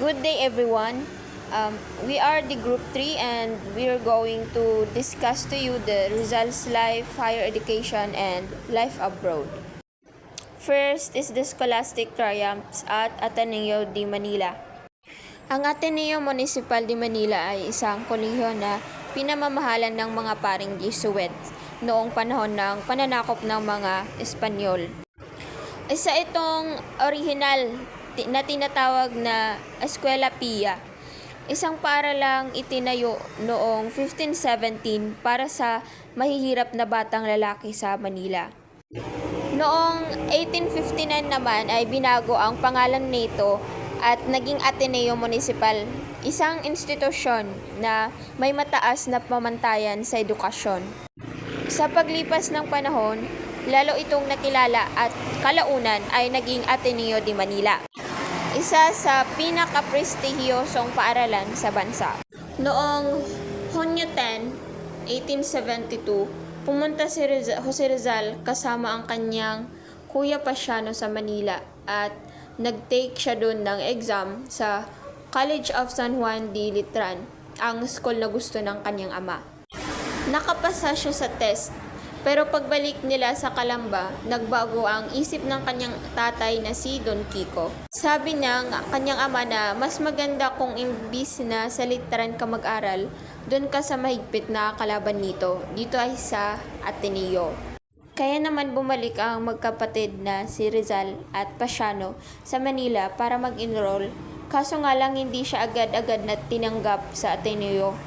Good day, everyone. We are the Group 3 and we are going to discuss to you the results life, higher education, and life abroad. First is the scholastic triumphs at Ateneo de Manila. Ang Ateneo Municipal de Manila ay isang kolehiyo na pinamamahalan ng mga paring Jesuits noong panahon ng pananakop ng mga Espanyol. Isa itong original na tinatawag na Eskwela Pia. Isang paaralang itinayo noong 1517 para sa mahihirap na batang lalaki sa Manila. Noong 1859 naman ay binago ang pangalan nito at naging Ateneo Municipal, isang institusyon na may mataas na pamantayan sa edukasyon. Sa paglipas ng panahon, lalo itong nakilala at kalaunan ay naging Ateneo de Manila, isa sa pinaka-prestihiyosong paaralan sa bansa. Noong Hunyo 10, 1872, pumunta si Jose Rizal kasama ang kanyang kuya Pasiano sa Manila at nag-take siya doon ng exam sa College of San Juan de Letran, ang school na gusto ng kanyang ama. Nakapasa siya sa test, pero pagbalik nila sa Calamba, nagbago ang isip ng kanyang tatay na si Don Kiko. Sabi ng kanyang ama na mas maganda kung imbis na sa Letran ka mag-aral, doon ka sa mahigpit na kalaban nito, dito ay sa Ateneo. Kaya naman bumalik ang magkapatid na si Rizal at Pasiano sa Manila para mag-enroll, kaso nga lang hindi siya agad-agad na tinanggap sa Ateneo.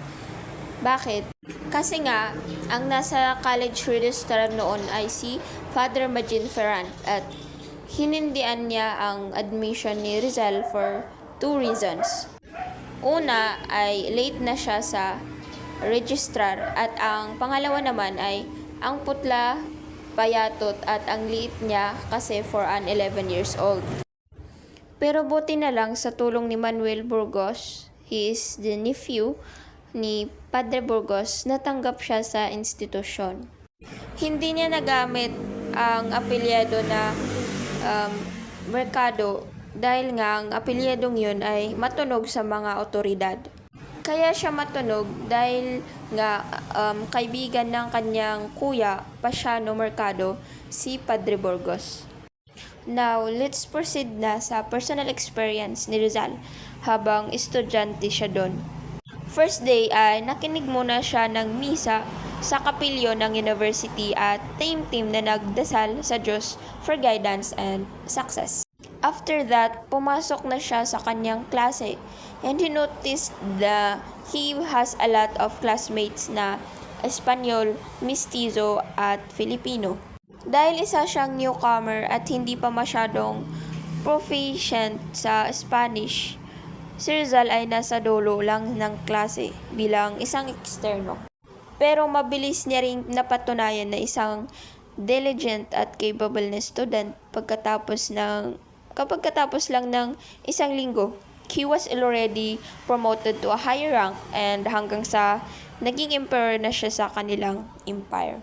Bakit? Kasi nga, ang nasa college registrar noon ay si Father Magin Ferrand at hinindian niya ang admission ni Rizal for two reasons. Una ay late na siya sa registrar at ang pangalawa naman ay ang putla, payatot at ang liit niya kasi for an 11 years old. Pero buti na lang sa tulong ni Manuel Burgos, he is the nephew ni Padre Burgos, natanggap siya sa institusyon. Hindi niya nagamit ang apelyado na Mercado dahil nga ang apelyadong yun ay matunog sa mga otoridad. Kaya siya matunog dahil nga kaibigan ng kanyang kuya, Pasiano Mercado, si Padre Burgos. Now, let's proceed na sa personal experience ni Rizal habang estudyante siya doon. First day ay nakinig muna siya ng misa sa kapilyo ng university at team na nagdasal sa Diyos for guidance and success. After that, pumasok na siya sa kanyang klase and he noticed that he has a lot of classmates na Espanyol, Mestizo at Filipino. Dahil isa siyang newcomer at hindi pa masyadong proficient sa Spanish, si Rizal ay nasa dulo lang ng klase bilang isang eksterno. Pero mabilis niya ring napatunayan na isang diligent at capable na student pagkatapos lang ng isang linggo. He was already promoted to a higher rank and hanggang sa naging emperor na siya sa kanilang empire.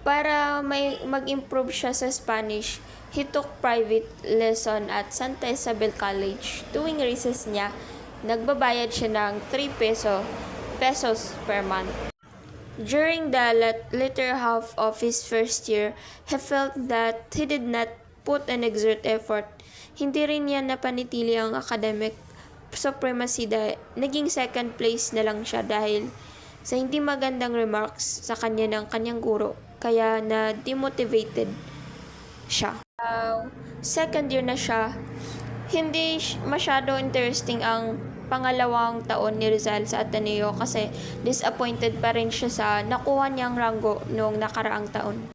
Para mag-improve siya sa Spanish, he took private lesson at Santa Isabel College. Tuwing recess niya, nagbabayad siya ng 3 pesos per month. During the latter half of his first year, he felt that he did not put an exert effort. Hindi rin niya napanitili ang academic supremacy naging second place na lang siya dahil sa hindi magandang remarks sa kanya ng kanyang guro, kaya na-demotivated siya. Second year na siya, hindi masyado interesting ang pangalawang taon ni Rizal sa Ateneo kasi disappointed pa rin siya sa nakuha niyang ranggo noong nakaraang taon.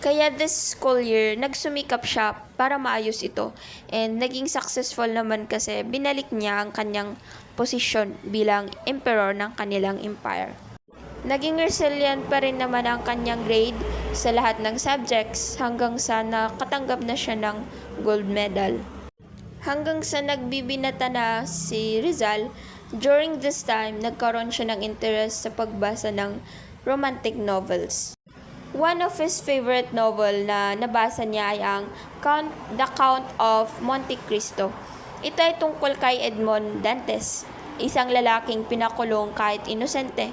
Kaya this school year, nagsumikap siya para maayos ito and naging successful naman kasi binalik niya ang kanyang posisyon bilang emperor ng kanilang empire. Naging resilient pa rin naman ang kanyang grade sa lahat ng subjects hanggang sa nakatanggap na siya ng gold medal. Hanggang sa nagbibinata na si Rizal, during this time, nagkaroon siya ng interest sa pagbasa ng romantic novels. One of his favorite novel na nabasa niya ay ang The Count of Monte Cristo. Ito ay tungkol kay Edmond Dantes, isang lalaking pinakulong kahit inosente,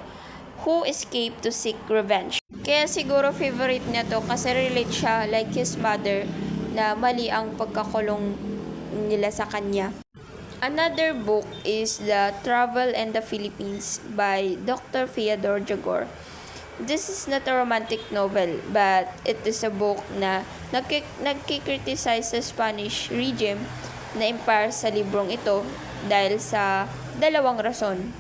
who escaped to seek revenge. Kaya siguro favorite niya to kasi relate siya like his mother na mali ang pagkakulong nila sa kanya. Another book is The Travel and the Philippines by Dr. Fyodor Jagor. This is not a romantic novel, but it is a book na nagkikriticize sa Spanish regime na empire sa librong ito dahil sa dalawang rason.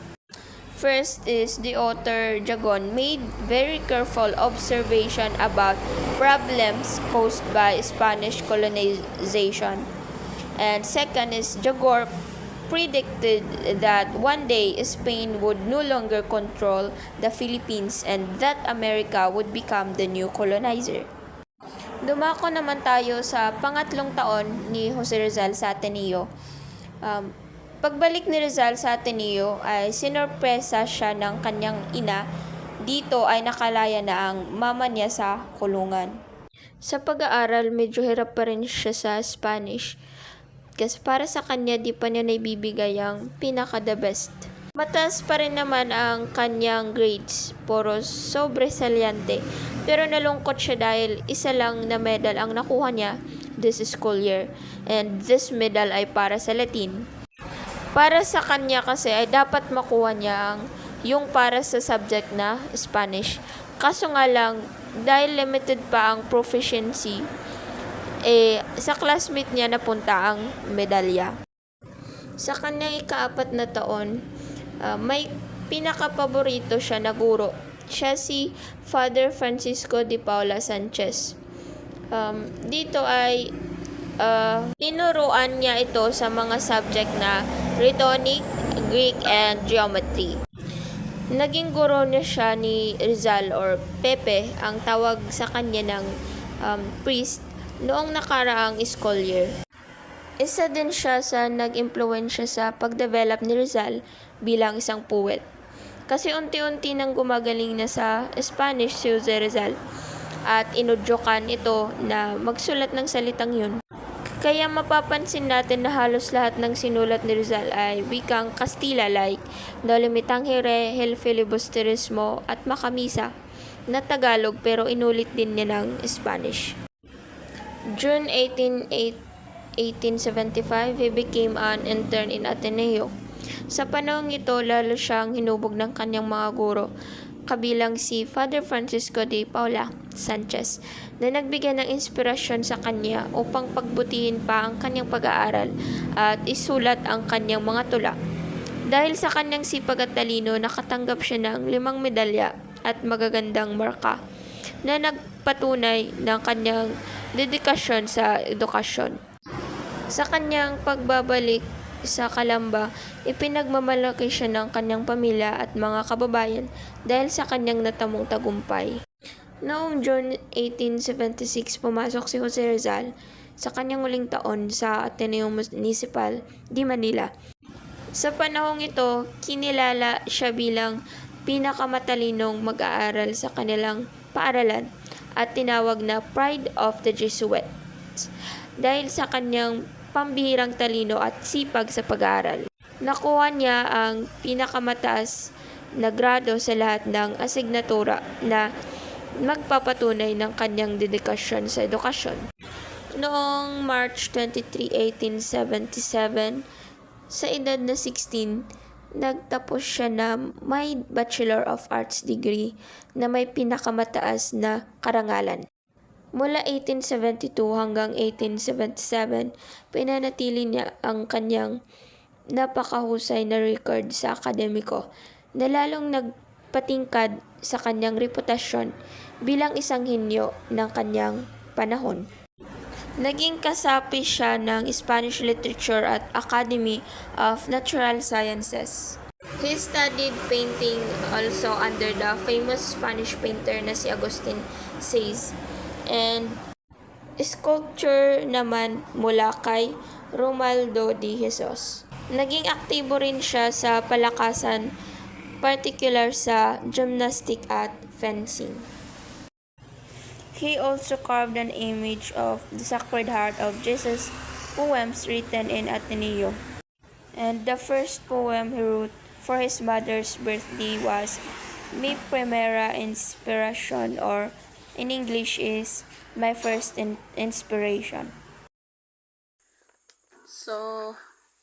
First is the author Jagon made very careful observation about problems caused by Spanish colonization. And second is Jagor predicted that one day Spain would no longer control the Philippines and that America would become the new colonizer. Dumako naman tayo sa pangatlong taon ni Jose Rizal sa Ateneo. Pagbalik ni Rizal sa Ateneo ay sinorpresa siya ng kanyang ina. Dito ay nakalaya na ang mama niya sa kulungan. Sa pag-aaral, medyo hirap pa rin siya sa Spanish. Kasi para sa kanya, di pa niya naibibigay ang pinaka-the best. Mataas pa rin naman ang kanyang grades, puro sobresaliente. Pero nalungkot siya dahil isa lang na medal ang nakuha niya this school year. And this medal ay para sa Latin. Para sa kanya kasi ay dapat makuha niya yung para sa subject na Spanish. Kaso nga lang, dahil limited pa ang proficiency, sa classmate niya napunta ang medalya. Sa kanyang ika-4 na taon, may pinaka-paborito siya na guro. Siya si Father Francisco de Paula Sanchez. Dito ay tinuruan niya ito sa mga subject na Rhetoric, Greek, and Geometry. Naging guro niya siya ni Rizal or Pepe, ang tawag sa kanya ng priest, noong nakaraang school year. Isa din siya sa nag-impluwensya sa pagdevelop ni Rizal bilang isang poet. Kasi unti-unti nang gumagaling na sa Spanish si Jose Rizal at inudyokan ito na magsulat ng salitang yun. Kaya mapapansin natin na halos lahat ng sinulat ni Rizal ay wikang Kastila like Dolimitangere, El Filibusterismo at Makamisa na Tagalog pero inulit din niya ng Spanish. June 1875, he became an intern in Ateneo. Sa panahong ito, lalo siyang hinubog ng kanyang mga guro, kabilang si Father Francisco de Paula Sanchez, na nagbigay ng inspirasyon sa kanya upang pagbutihin pa ang kanyang pag-aaral at isulat ang kanyang mga tula. Dahil sa kanyang sipag at talino, nakatanggap siya ng 5 medalya at magagandang marka na nagpatunay ng kanyang dedikasyon sa edukasyon. Sa kanyang pagbabalik sa Calamba, ipinagmamalaki siya ng kanyang pamilya at mga kababayan dahil sa kanyang natamong tagumpay. Noong June 1876, pumasok si Jose Rizal sa kanyang huling taon sa Ateneo Municipal de Manila. Sa panahong ito, kinilala siya bilang pinakamatalinong mag-aaral sa kanilang paaralan at tinawag na Pride of the Jesuits dahil sa kanyang pambihirang talino at sipag sa pag-aaral. Nakuha niya ang pinakamataas na grado sa lahat ng asignatura na magpapatunay ng kanyang dedikasyon sa edukasyon. Noong March 23, 1877, sa edad na 16, nagtapos siya na may Bachelor of Arts degree na may pinakamataas na karangalan. Mula 1872 hanggang 1877, pinanatili niya ang kanyang napakahusay na record sa akademiko na lalong nagpatingkad sa kanyang reputasyon bilang isang henyo ng kanyang panahon. Naging kasapi siya ng Spanish Literature at Academy of Natural Sciences. He studied painting also under the famous Spanish painter na si Agustin Sayas, and sculpture naman mula kay Romualdo de Jesus. Naging aktibo rin siya sa palakasan, particular sa gymnastic at fencing. He also carved an image of the Sacred Heart of Jesus poems written in Ateneo. And the first poem he wrote for his mother's birthday was Mi Primera Inspiración, or in English is My First Inspiration. So,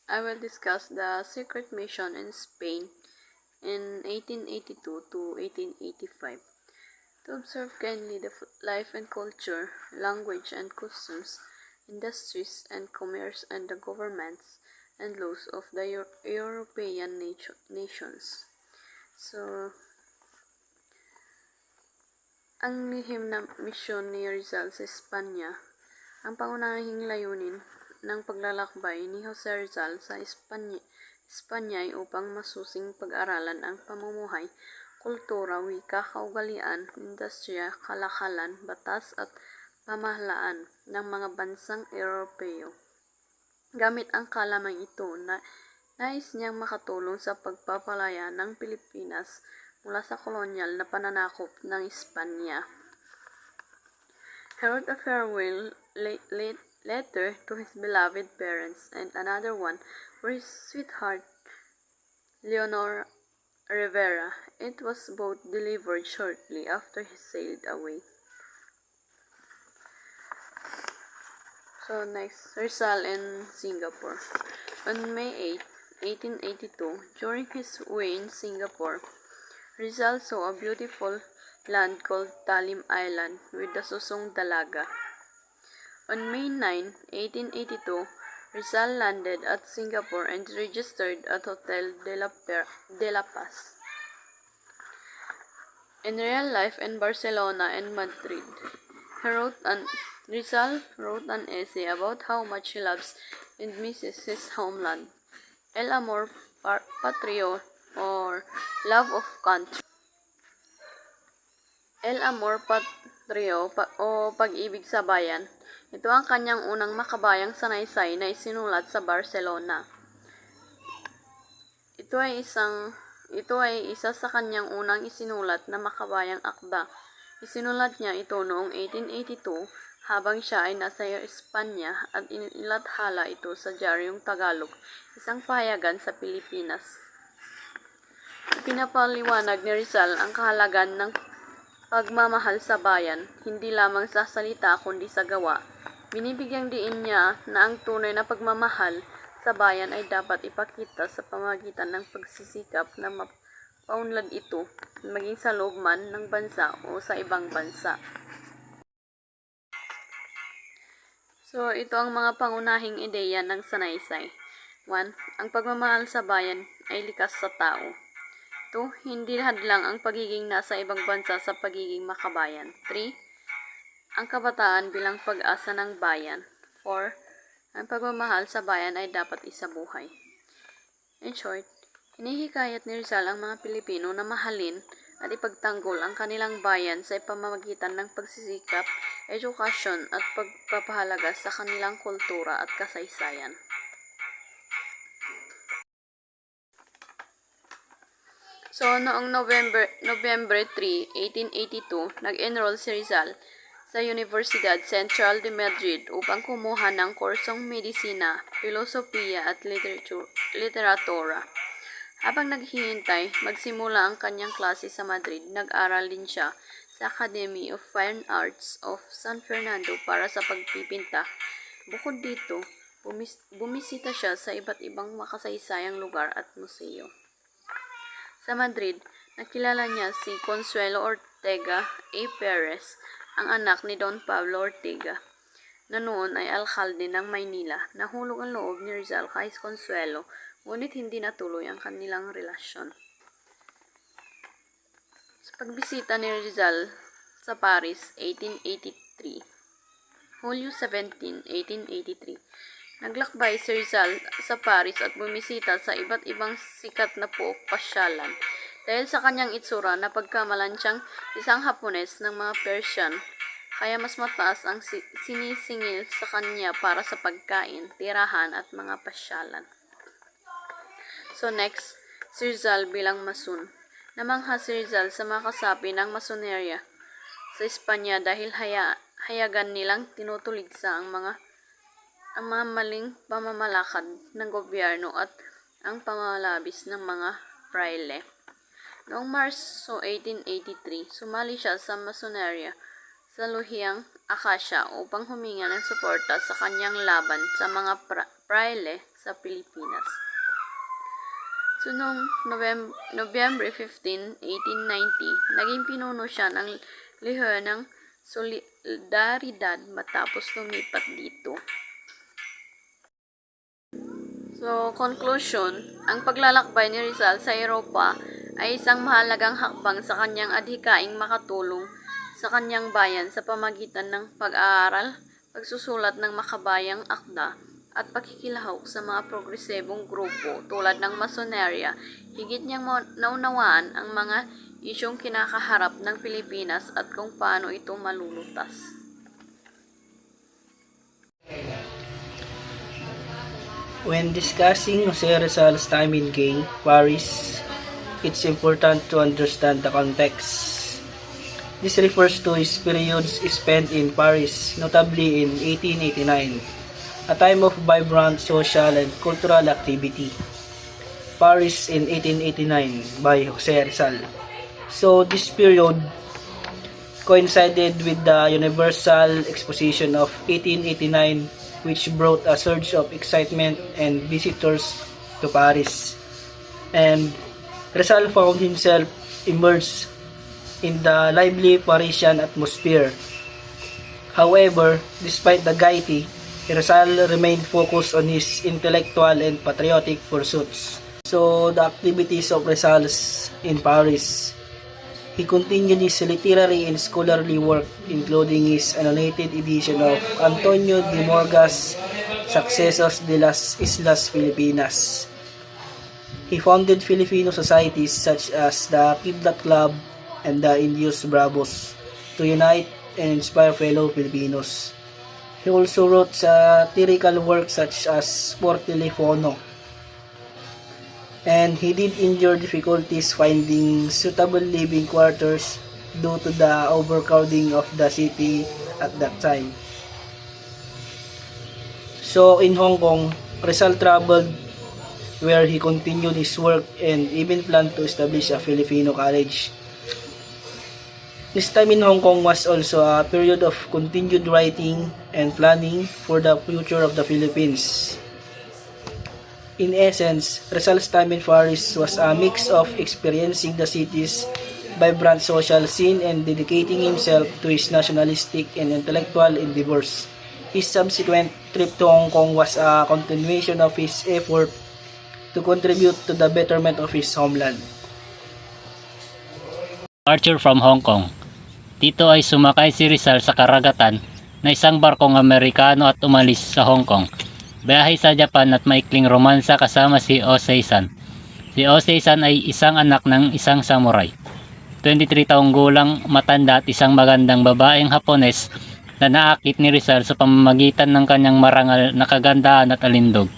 I will discuss the secret mission in Spain in 1882 to 1885. To observe keenly the life and culture, language and customs, industries and commerce, and the governments and laws of the European nations. So, ang lihim na misyon ni Rizal sa Espanya, ang pangunahing layunin ng paglalakbay ni Jose Rizal sa Espanya ay upang masusing pag-aralan ang pamumuhay, kultura, wika, kaugalian, industriya, kalakalan, batas at pamahalaan ng mga bansang Europeo. Gamit ang kalamang ito, nais niyang makatulong sa pagpapalaya ng Pilipinas mula sa kolonyal na pananakop ng Espanya. He wrote a farewell letter to his beloved parents and another one for his sweetheart, Leonor Rivera. It was both delivered shortly after he sailed away. So next, Rizal in Singapore. On May 8, 1882, during his way in Singapore, Rizal saw a beautiful land called Talim Island with the Susong Dalaga. On May 9, 1882, Rizal landed at Singapore and registered at Hotel de la Paz. In real life in Barcelona and Madrid, Rizal wrote an essay about how much he loves and misses his homeland. El Amor Patrio, or Love of Country. El Amor Patrio o Pag-ibig sa Bayan. Ito ang kanyang unang makabayang sanaysay na isinulat sa Barcelona. Ito ay isa sa kanyang unang isinulat na makabayang akda. Isinulat niya ito noong 1882 habang siya ay nasa Espanya at inilathala ito sa Diaryong Tagalog, isang pahayagan sa Pilipinas. Pinapaliwanag ni Rizal ang kahalagan ng pagmamahal sa bayan, hindi lamang sa salita kundi sa gawa. Binibigyang diin niya na ang tunay na pagmamahal sa bayan ay dapat ipakita sa pamamagitan ng pagsisikap na mapaunlad ito, maging sa loob man ng bansa o sa ibang bansa. So, ito ang mga pangunahing ideya ng sanaysay. 1. Ang pagmamahal sa bayan ay likas sa tao. 2. Hindi hadlang ang pagiging nasa ibang bansa sa pagiging makabayan. 3. Ang kabataan bilang pag-asa ng bayan. 4. Ang pagmamahal sa bayan ay dapat isabuhay. In short, hinihikayat ni Rizal ang mga Pilipino na mahalin at ipagtanggol ang kanilang bayan sa pamamagitan ng pagsisikap, edukasyon at pagpapahalaga sa kanilang kultura at kasaysayan. So, noong November 3, 1882, nag-enroll si Rizal sa Universidad Central de Madrid upang kumuha ng kursong medisina, filosofiya at literatura. Habang naghihintay magsimula ang kanyang klase sa Madrid, nag-aral din siya sa Academy of Fine Arts of San Fernando para sa pagpipinta. Bukod dito, bumisita siya sa iba't ibang makasaysayang lugar at museo. Sa Madrid, nakilala niya si Consuelo Ortega A. Perez, ang anak ni Don Pablo Ortega, na noon ay alkalde ng Maynila. Nahulog ang loob ni Rizal kay Consuelo, ngunit hindi natuloy ang kanilang relasyon. Sa pagbisita ni Rizal sa Paris, 1883, Hulyo 17, 1883, naglakbay si Rizal sa Paris at bumisita sa iba't ibang sikat na pasyalan. Dahil sa kanyang itsura na pagkamalan siyang isang Hapones ng mga Persian, kaya mas mataas ang sinisingil sa kanya para sa pagkain, tirahan at mga pasyalan. So next, si Rizal bilang Mason. Namangha si Rizal sa mga kasapi ng Masoneria sa Espanya dahil hayagan nilang tinutuligsa ang mga ang mga maling pamamalakad ng gobyerno at ang pamamalabis ng mga praile. Noong Marso 1883, sumali siya sa Masoneria sa Luhiang Acacia upang huminga ng suporta sa kanyang laban sa mga praile sa Pilipinas. So, noong November 15, 1890, naging pinuno siya ng Lehiyon ng Solidaridad matapos lumipat dito. So, conclusion, ang paglalakbay ni Rizal sa Europa ay isang mahalagang hakbang sa kanyang adhikaing makatulong sa kanyang bayan sa pamagitan ng pag-aaral, pagsusulat ng makabayang akda, at pakikilahok sa mga progresibong grupo tulad ng Masoneria. Higit niyang naunawaan ang mga isyong kinakaharap ng Pilipinas at kung paano ito malulutas. When discussing Jose Rizal's time in Paris, it's important to understand the context. This refers to his periods spent in Paris, notably in 1889, a time of vibrant social and cultural activity. Paris in 1889 by Jose Rizal. So this period coincided with the Universal Exposition of 1889, which brought a surge of excitement and visitors to Paris. And Rizal found himself immersed in the lively Parisian atmosphere. However, despite the gaiety, Rizal remained focused on his intellectual and patriotic pursuits. So, the activities of Rizal in Paris. He continued his literary and scholarly work, including his annotated edition of Antonio de Morga's Sucesos de las Islas Filipinas. He founded Filipino societies such as the Kidlat Club and the Indios Bravos to unite and inspire fellow Filipinos. He also wrote satirical works such as Por Telefono. And he did endure difficulties finding suitable living quarters due to the overcrowding of the city at that time. So in Hong Kong, Rizal traveled where he continued his work and even planned to establish a Filipino college. This time in Hong Kong was also a period of continued writing and planning for the future of the Philippines. In essence, Rizal's time in Paris was a mix of experiencing the city's vibrant social scene and dedicating himself to his nationalistic and intellectual endeavors. His subsequent trip to Hong Kong was a continuation of his effort to contribute to the betterment of his homeland. Departure from Hong Kong. Dito ay sumakay si Rizal sa karagatan na isang barkong Amerikano at umalis sa Hong Kong. Biyahe sa Japan at maikling romansa kasama si Osei-san. Si Osei-san ay isang anak ng isang samurai. 23 taong gulang, matanda at isang magandang babaeng Hapones na naakit ni Rizal sa pamamagitan ng kanyang marangal na kagandahan at alindog.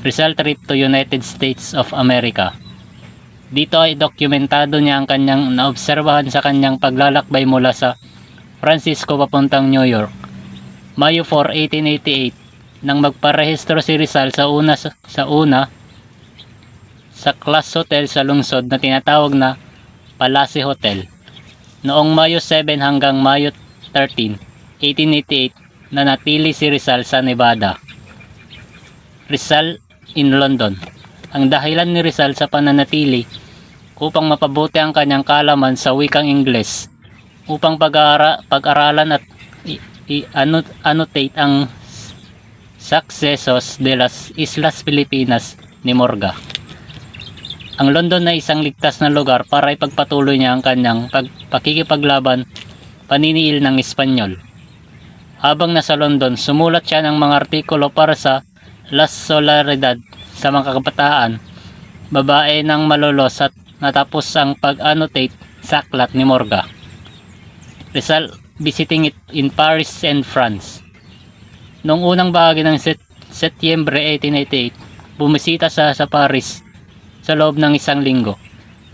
Rizal trip to United States of America. Dito ay dokumentado niya ang kanyang naobserbahan sa kanyang paglalakbay mula sa Francisco papuntang New York. Mayo 4, 1888, nang magparehistro si Rizal sa Class Hotel sa lungsod na tinatawag na Palace Hotel. Noong Mayo 7 hanggang Mayo 13, 1888, nanatili si Rizal sa Nevada. Rizal in London. Ang dahilan ni Rizal sa pananatili upang mapabuti ang kanyang kaalaman sa wikang Ingles, upang pag-aralan at annotate ang Sucesos de las Islas Filipinas ni Morga. Ang London ay isang ligtas na lugar para ipagpatuloy niya ang kanyang pakikipaglaban paniniil ng Espanyol. Habang nasa London, sumulat siya ng mga artikulo para sa La Solidaridad sa mga kabataan, babae ng malolos at natapos ang pag-annotate sa aklat ni Morga. Rizal visiting it in Paris and France. Noong unang bahagi ng Setyembre 1888, bumisita sa Paris sa loob ng isang linggo.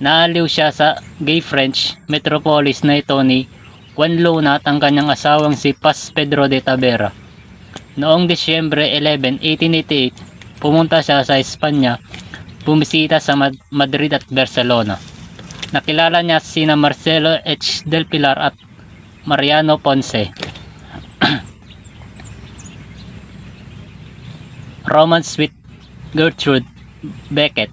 Naaliw siya sa gay French metropolis na ito ni Juan Luna at ang kanyang asawang si Paz Pedro de Tabera. Noong Disyembre 11, 1888, pumunta siya sa Espanya, bumisita sa Madrid at Barcelona. Nakilala niya sina Marcelo H. del Pilar at Mariano Ponce. Romance with Gertrude Beckett.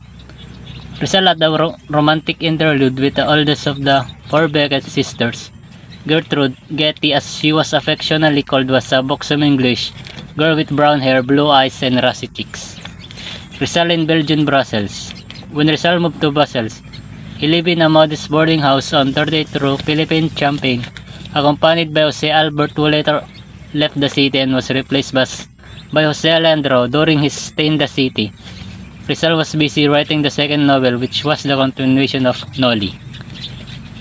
Rizal had a romantic interlude with the oldest of the four Beckett sisters. Gertrude Getty, as she was affectionately called, was a buxom English girl with brown hair, blue eyes, and rosy cheeks. Rizal in Belgian Brussels. When Rizal moved to Brussels, he lived in a modest boarding house on 38th Rue, Philippine Champagne, accompanied by Jose Albert, who later left the city and was replaced by Jose Alejandro during his stay in the city. Rizal was busy writing the second novel, which was the continuation of Noli.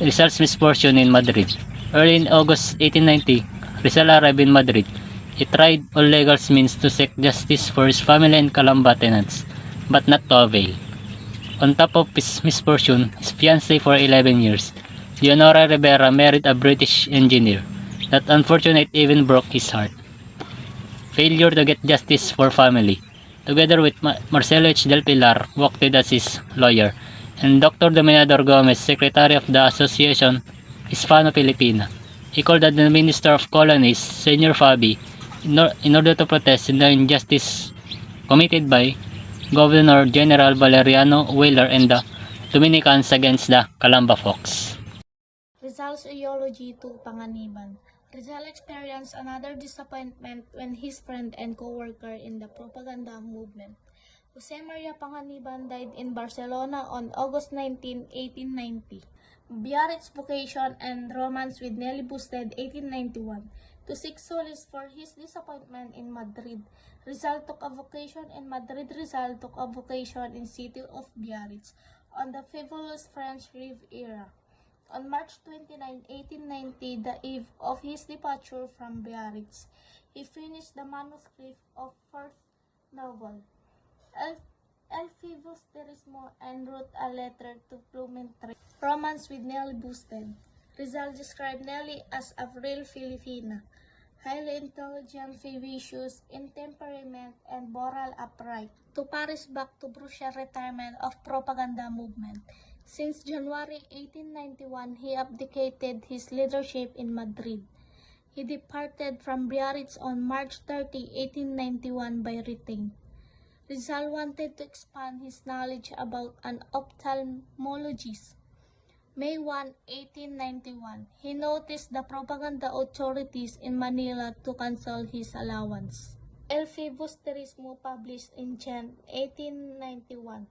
Rizal's misfortune in Madrid. Early in August 1890, Rizal arrived in Madrid. He tried all legal means to seek justice for his family and Calamba tenants, but not to avail. On top of his misfortune, his fiancée for 11 years, Leonora Rivera, married a British engineer. That unfortunate event broke his heart. Failure to get justice for family. Together with Marcelo H. del Pilar, who acted as his lawyer, and Dr. Dominador Gomez, secretary of the Association Hispano-Filipina. He called on the Minister of Colonies, Senor Fabi, in order to protest the injustice committed by Governor General Valeriano Weyler and the Dominicans against the Calamba Fox. Rizal's eulogy to Panganiban. Rizal experienced another disappointment when his friend and co-worker in the propaganda movement, Jose Maria Panganiban, died in Barcelona on August 19, 1890. Biarritz's vocation and romance with Nelly Busted, 1891. To seek solace for his disappointment in Madrid, Rizal took a vocation in Madrid. Rizal took a vocation in city of Biarritz on the fabulous French Riviera. On March 29, 1890, the eve of his departure from Biarritz, he finished the manuscript of first novel, El Filibusterismo, and wrote a letter to Blumentritt. Romance with Nelly Busted. Rizal described Nelly as a real Filipina, highly intelligent, vivacious in temperament, and moral upright. To Paris, back to Brucia retirement of propaganda movement. Since January 1891, he abdicated his leadership in Madrid. He departed from Biarritz on March 30, 1891 by retain. Rizal wanted to expand his knowledge about an ophthalmologist. May 1, 1891, he noticed the propaganda authorities in Manila to cancel his allowance. El Filibusterismo, published in Jan 1891.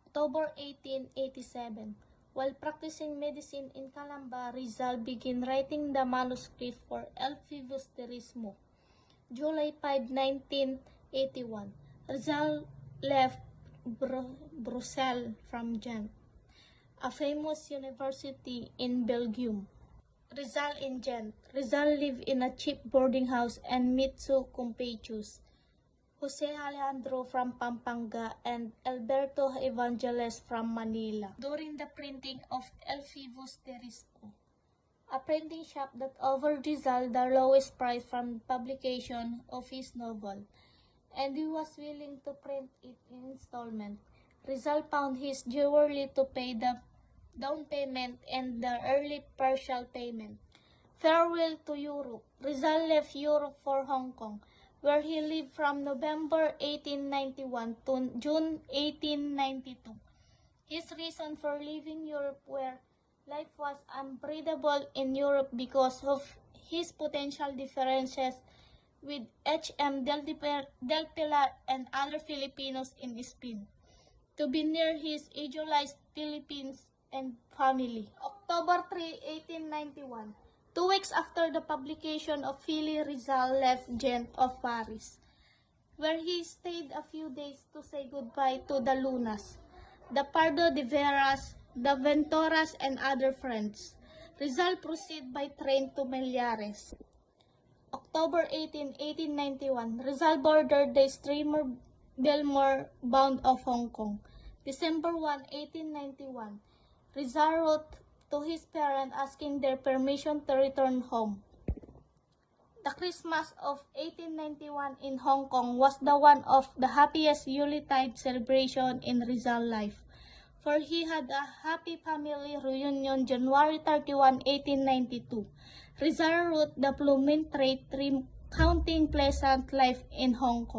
October 1887, while practicing medicine in Calamba, Rizal began writing the manuscript for El Filibusterismo. July 5, 1981, Rizal left Brussels from Ghent, a famous university in Belgium. Rizal in Ghent. Rizal lived in a cheap boarding house and met two compatriots, Jose Alejandro from Pampanga and Alberto Evangeles from Manila, during the printing of El Filibusterismo, a printing shop that offered Rizal the lowest price from publication of his novel, and he was willing to print it in installment. Rizal found his jewelry to pay the down payment and the early partial payment. Farewell to Europe. Rizal left Europe for Hong Kong, where he lived from November 1891 to June 1892. His reason for leaving Europe, where life was unbreathable in Europe because of his potential differences with H.M. del Pilar and other Filipinos in Spain, to be near his idealized Philippines and family. October 3, 1891. 2 weeks after the publication of Fili, Rizal left Ghent of Paris, where he stayed a few days to say goodbye to the Lunas, the Pardo de Veras, the Ventoras, and other friends. Rizal proceeded by train to Meliares. October 18, 1891, Rizal boarded the steamer Belmore bound of Hong Kong. December 1, 1891, Rizal wrote to his parents asking their permission to return home. The Christmas of 1891 in Hong Kong was the one of the happiest Yuletide celebration in Rizal's life, for he had a happy family reunion January 31, 1892. Rizal wrote the Plumin Trait recounting pleasant life in Hong Kong.